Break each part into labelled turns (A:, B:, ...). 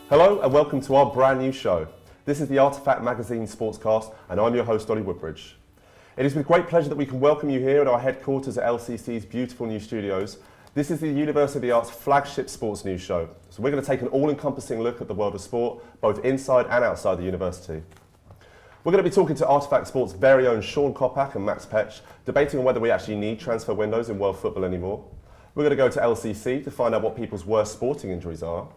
A: Hello and welcome to our brand new show. This is the Artifact Magazine Sportscast and I'm your host, Ollie Woodbridge. It is with great pleasure that we can welcome you here at our headquarters at LCC's beautiful new studios. This is the University of the Arts flagship sports news show. So we're going to take an all-encompassing look at the world of sport, both inside and outside the university. We're going to be talking to Artifact Sports' very own Sean Kopak and Max Petch, debating on whether we actually need transfer windows in world football anymore. We're going to go to LCC to find out what people's worst sporting injuries are.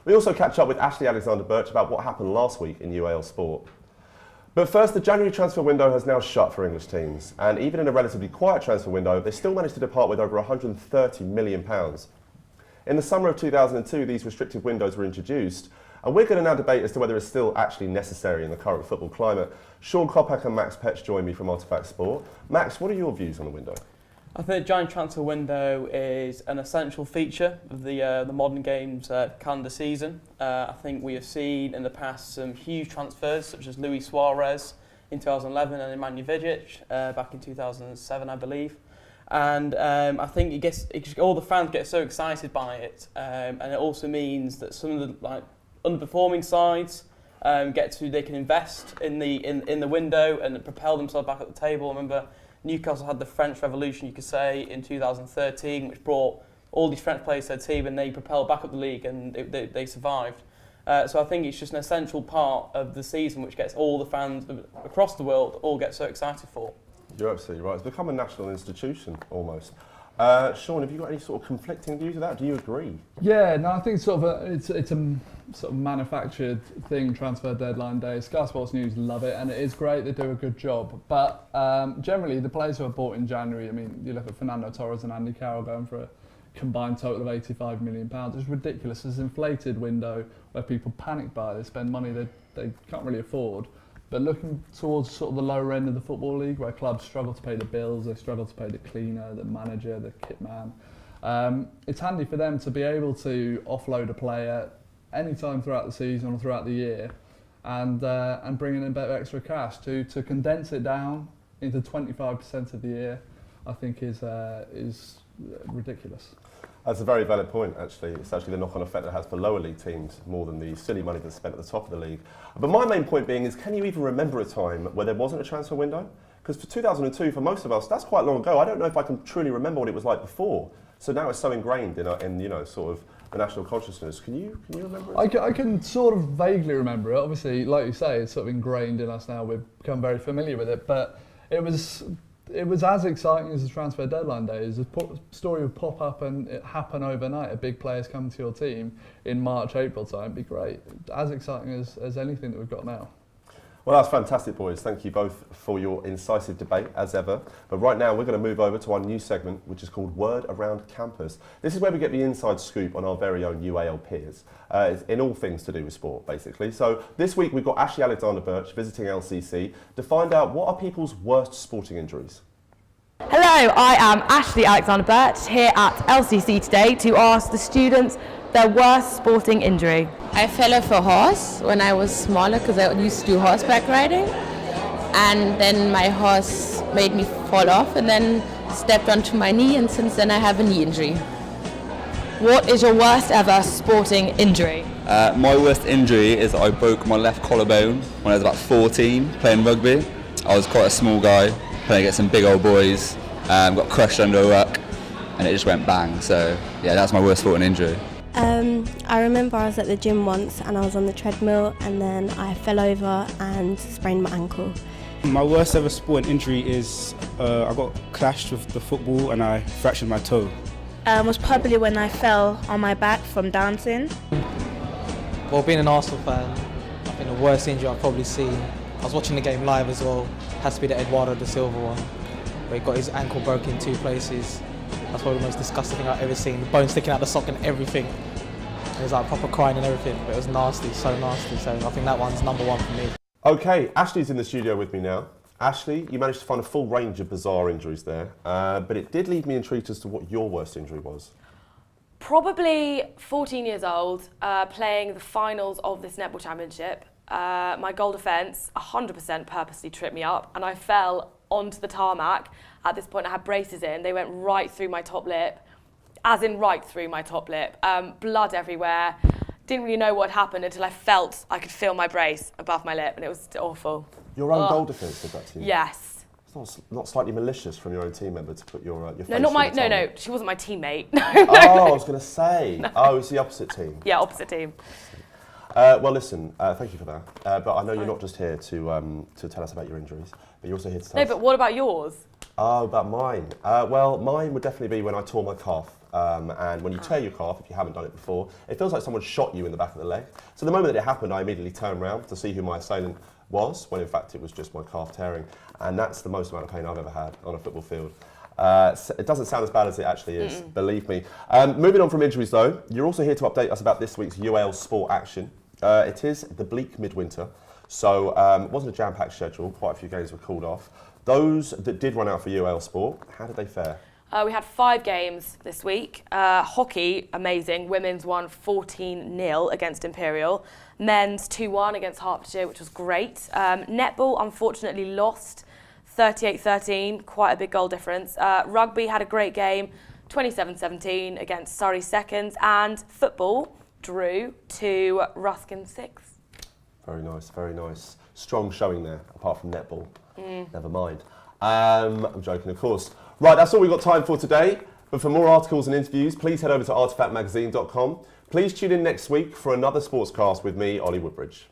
A: We also catch up with Ashley Alexander-Birch about what happened last week in UAL sport. But first, the January transfer window has now shut for English teams, and even in a relatively quiet transfer window, they still managed to depart with over £130 million. In the summer of 2002, these restrictive windows were introduced, and we're going to now debate as to whether it's still actually necessary in the current football climate. Sean Kopak and Max Petch join me from Artifact Sport. Max, what are your views on the window?
B: I think the January transfer window is an essential feature of the modern game's calendar season. I think we have seen in the past some huge transfers, such as Luis Suarez in 2011 and Nemanja Vidic back in 2007, I believe. And I think all the fans get so excited by it, and it also means that some of the underperforming sides they can invest in the window and propel themselves back at the table. I remember Newcastle had the French Revolution, you could say, in 2013, which brought all these French players to their team and they propelled back up the league and they survived. So I think it's just an essential part of the season which gets all the fans across the world all get so excited for.
A: You're absolutely right. It's become a national institution, almost. Sean, have you got any sort of conflicting views of that? Do you agree?
C: Yeah, no, I think it's a sort of manufactured thing, transfer deadline day. Sky Sports News love it, and it is great. They do a good job. But generally, the players who are bought in January, I mean, you look at Fernando Torres and Andy Carroll going for a combined total of £85 million. It's ridiculous. It's an inflated window where people panic buy. They spend money they can't really afford. But looking towards sort of the lower end of the Football League, where clubs struggle to pay the bills, they struggle to pay the cleaner, the manager, the kit man, it's handy for them to be able to offload a player anytime throughout the season or throughout the year and bring in a bit of extra cash to condense it down into 25% of the year, I think is ridiculous.
A: That's a very valid point, actually. It's actually the knock-on effect that it has for lower league teams more than the silly money that's spent at the top of the league. But my main point being is, can you even remember a time where there wasn't a transfer window? Because for 2002, for most of us, that's quite long ago. I don't know if I can truly remember what it was like before. So now it's so ingrained in sort of the national consciousness. Can you remember it?
C: I can sort of vaguely remember it. Obviously, like you say, it's sort of ingrained in us now. We've become very familiar with it. But it was as exciting as the transfer deadline days. The story would pop up and it happen overnight. A big players come to your team in March, April time. It'd be great. As exciting as anything that we've got now.
A: Well, that's fantastic, boys. Thank you both for your incisive debate, as ever. But right now, we're going to move over to our new segment, which is called Word Around Campus. This is where we get the inside scoop on our very own UAL peers, in all things to do with sport, basically. So this week, we've got Ashley Alexander-Birch visiting LCC to find out what are people's worst sporting injuries.
D: Hello, I am Ashley Alexander-Birch here at LCC today to ask the students their worst sporting injury.
E: I fell off a horse when I was smaller because I used to do horseback riding, and then my horse made me fall off and then stepped onto my knee, and since then I have a knee injury.
D: What is your worst ever sporting injury?
F: My worst injury is I broke my left collarbone when I was about 14 playing rugby. I was quite a small guy playing against some big old boys, got crushed under a ruck and it just went bang. So yeah, that's my worst sporting injury.
G: I remember I was at the gym once and I was on the treadmill and then I fell over and sprained my ankle.
H: My worst ever sporting injury is I got clashed with the football and I fractured my toe.
I: Was probably when I fell on my back from dancing.
J: Well, being an Arsenal fan, I think the worst injury I've probably seen, I was watching the game live as well, has to be the Eduardo da Silva one, where he got his ankle broken in 2 places. That's probably the most disgusting thing I've ever seen. The bone sticking out the sock and everything. It was like proper crying and everything, but it was nasty, so nasty. So I think that one's number 1 for me.
A: Okay, Ashley's in the studio with me now. Ashley, you managed to find a full range of bizarre injuries there, but it did leave me intrigued as to what your worst injury was.
K: Probably 14 years old, playing the finals of this netball championship. My goal defence 100% purposely tripped me up and I fell onto the tarmac. At this point I had braces in, they went right through my top lip, as in right through my top lip, blood everywhere, didn't really know what had happened until I felt I could feel my brace above my lip, and it was awful.
A: Your own goal defence did that to you?
K: Yes.
A: It's not slightly malicious from your own team member to put your face
K: No, not my.
A: through the
K: No,
A: tunnel?
K: she wasn't my teammate.
A: Oh, I was going to say. No. Oh, it's the opposite team.
K: Yeah, opposite team.
A: Well, listen. Thank you for that. But I know you're not just here to tell us about your injuries, but you're also here to tell us.
K: No, but what about yours?
A: Oh, about mine. Well, mine would definitely be when I tore my calf. And when you tear your calf, if you haven't done it before, it feels like someone shot you in the back of the leg. So the moment that it happened, I immediately turned around to see who my assailant was, when in fact it was just my calf tearing. And that's the most amount of pain I've ever had on a football field. It doesn't sound as bad as it actually is, believe me. Moving on from injuries though, you're also here to update us about this week's UAL sport action. It is the bleak midwinter, so it wasn't a jam-packed schedule, quite a few games were called off. Those that did run out for UAL sport, how did they fare?
K: We had 5 games this week. Hockey, amazing. Women's won 14-0 against Imperial. Men's 2-1 against Hertfordshire, which was great. Netball, unfortunately, lost 38-13, quite a big goal difference. Rugby had a great game, 27-17 against Surrey Seconds. And football drew to Ruskin 6.
A: Very nice, very nice. Strong showing there, apart from netball. Never mind. I'm joking, of course. Right, that's all we've got time for today. But for more articles and interviews, please head over to artefactmagazine.com. Please tune in next week for another sportscast with me, Ollie Woodbridge.